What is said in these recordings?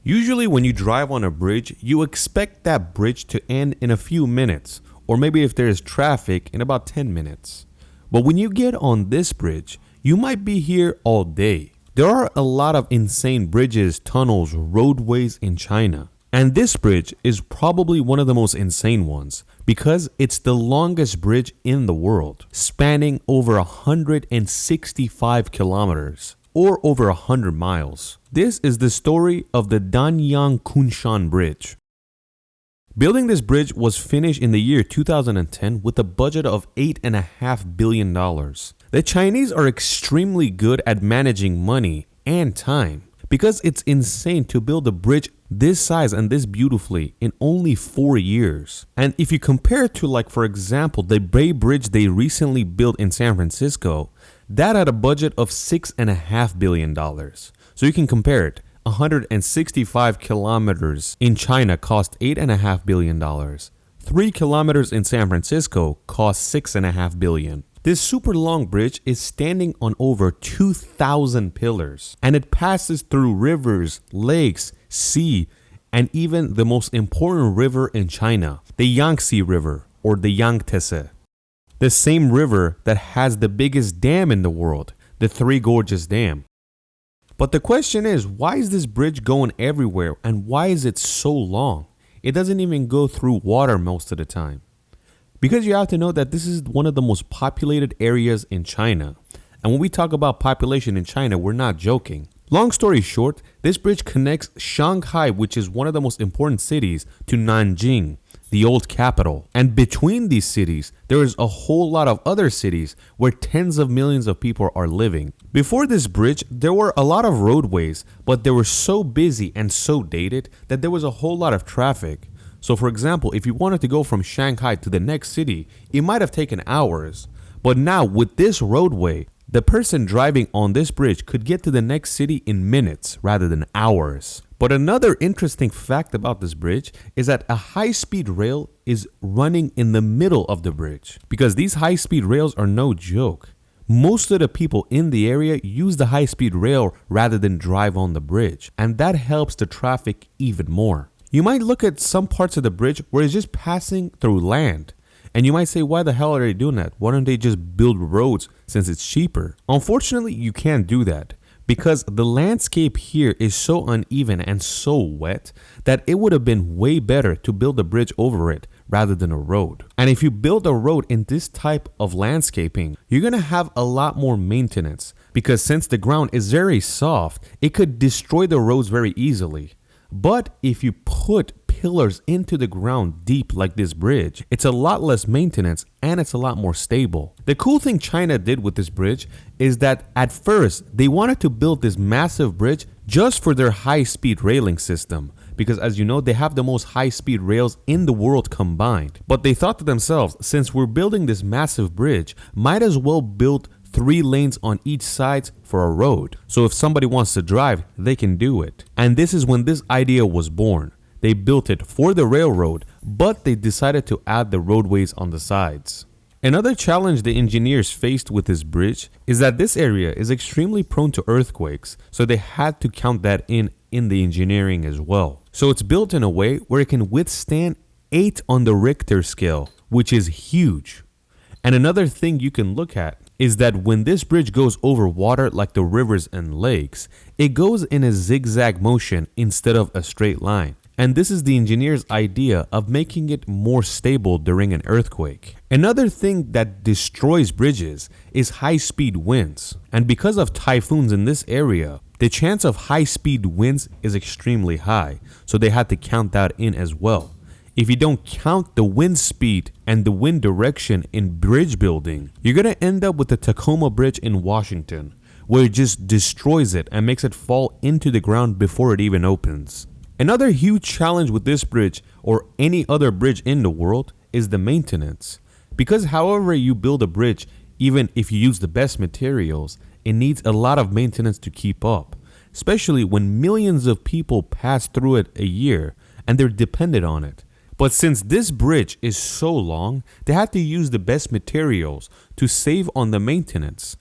Usually when you drive on a bridge, you expect that bridge to end in a few minutes, or maybe if there is traffic, in about 10 minutes. But when you get on this bridge, you might be here all day. There are a lot of insane bridges, tunnels, roadways in China. And this bridge is probably one of the most insane ones because it's the longest bridge in the world, spanning over 165 kilometers or over 100 miles. This is the story of the Danyang Kunshan Bridge. Building this bridge was finished in the year 2010 with a budget of $8.5 billion. The Chinese are extremely good at managing money and time because it's insane to build a bridge this size and this beautifully in only 4 years. And if you compare it to, like, for example, the Bay Bridge they recently built in San Francisco, that had a budget of $6.5 billion. So you can compare it. 165 kilometers in China cost $8.5 billion. 3 kilometers in San Francisco cost $6.5 billion. This super long bridge is standing on over 2,000 pillars, and it passes through rivers, lakes, sea, and even the most important river in China, the Yangtze River or the Yangtze. The same river that has the biggest dam in the world, the Three Gorges Dam. But the question is, why is this bridge going everywhere and why is it so long? It doesn't even go through water most of the time. Because you have to know that this is one of the most populated areas in China. And when we talk about population in China, we're not joking. Long story short, this bridge connects Shanghai, which is one of the most important cities, to Nanjing, the old capital. And between these cities, there is a whole lot of other cities where tens of millions of people are living. Before this bridge, there were a lot of roadways, but they were so busy and so dated that there was a whole lot of traffic. So for example, if you wanted to go from Shanghai to the next city, it might have taken hours. But now with this roadway, the person driving on this bridge could get to the next city in minutes rather than hours. But another interesting fact about this bridge is that a high-speed rail is running in the middle of the bridge, because these high-speed rails are no joke. Most of the people in the area use the high-speed rail rather than drive on the bridge, and that helps the traffic even more. You might look at some parts of the bridge where it's just passing through land. And you might say, why the hell are they doing that? Why don't they just build roads since it's cheaper? Unfortunately, you can't do that because the landscape here is so uneven and so wet that it would have been way better to build a bridge over it rather than a road. And if you build a road in this type of landscaping, you're going to have a lot more maintenance because since the ground is very soft, it could destroy the roads very easily. But if you put pillars into the ground deep like this bridge, it's a lot less maintenance and it's a lot more stable. The cool thing China did with this bridge is that at first they wanted to build this massive bridge just for their high-speed railing system. Because as you know, they have the most high-speed rails in the world combined. But they thought to themselves, since we're building this massive bridge, might as well build 3 lanes on each side for a road. So if somebody wants to drive, they can do it. And this is when this idea was born. They built it for the railroad, but they decided to add the roadways on the sides. Another challenge the engineers faced with this bridge is that this area is extremely prone to earthquakes, so they had to count that in the engineering as well. So it's built in a way where it can withstand 8 on the Richter scale, which is huge. And another thing you can look at is that when this bridge goes over water like the rivers and lakes, it goes in a zigzag motion instead of a straight line. And this is the engineer's idea of making it more stable during an earthquake. Another thing that destroys bridges is high-speed winds. And because of typhoons in this area, the chance of high-speed winds is extremely high. So they had to count that in as well. If you don't count the wind speed and the wind direction in bridge building, you're going to end up with the Tacoma Bridge in Washington, where it just destroys it and makes it fall into the ground before it even opens. Another huge challenge with this bridge or any other bridge in the world is the maintenance. Because however you build a bridge, even if you use the best materials, it needs a lot of maintenance to keep up, especially when millions of people pass through it a year and they're dependent on it. But since this bridge is so long, they had to use the best materials to save on the maintenance.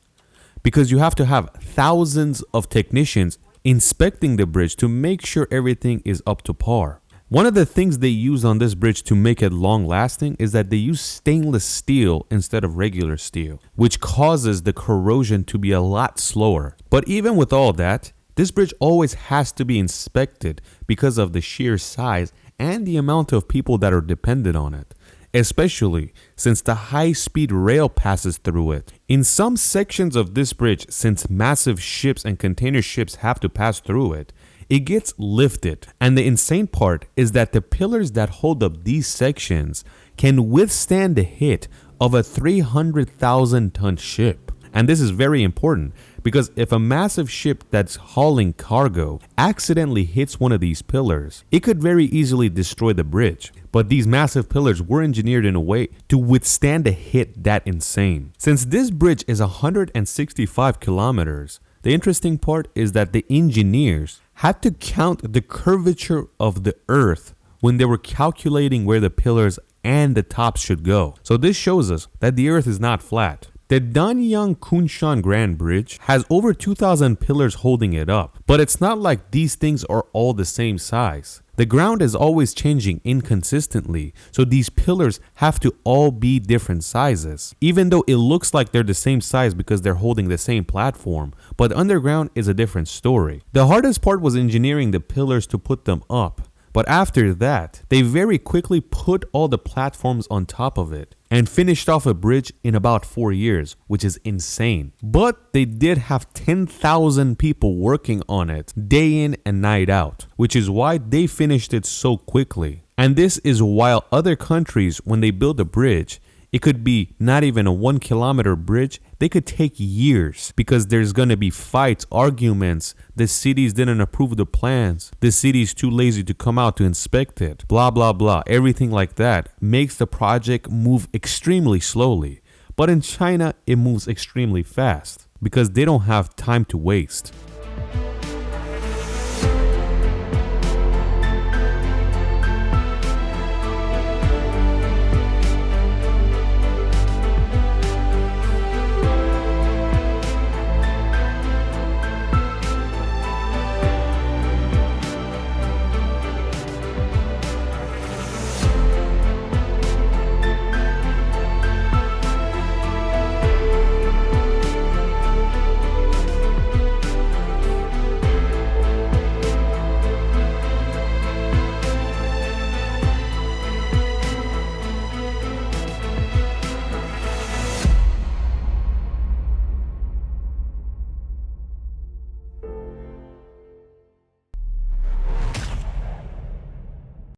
Because you have to have thousands of technicians inspecting the bridge to make sure everything is up to par. One of the things they use on this bridge to make it long lasting is that they use stainless steel instead of regular steel, which causes the corrosion to be a lot slower. But even with all that, this bridge always has to be inspected because of the sheer size and the amount of people that are dependent on it, especially since the high-speed rail passes through it. In some sections of this bridge, since massive ships and container ships have to pass through it, it gets lifted. And the insane part is that the pillars that hold up these sections can withstand the hit of a 300,000-ton ship. And this is very important because if a massive ship that's hauling cargo accidentally hits one of these pillars, it could very easily destroy the bridge. But these massive pillars were engineered in a way to withstand a hit that insane. Since this bridge is 165 kilometers, the interesting part is that the engineers had to count the curvature of the earth when they were calculating where the pillars and the tops should go. So this shows us that the earth is not flat. The Danyang Kunshan Grand Bridge has over 2,000 pillars holding it up, but it's not like these things are all the same size. The ground is always changing inconsistently, so these pillars have to all be different sizes, even though it looks like they're the same size because they're holding the same platform, but underground is a different story. The hardest part was engineering the pillars to put them up, but after that, they very quickly put all the platforms on top of it and finished off a bridge in about 4 years, which is insane. But they did have 10,000 people working on it day in and night out, which is why they finished it so quickly. And this is while other countries, when they build a bridge, it could be not even a 1 kilometer bridge. They could take years because there's going to be fights, arguments. The cities didn't approve the plans. The city's too lazy to come out to inspect it. Blah, blah, blah. Everything like that makes the project move extremely slowly. But in China, it moves extremely fast because they don't have time to waste.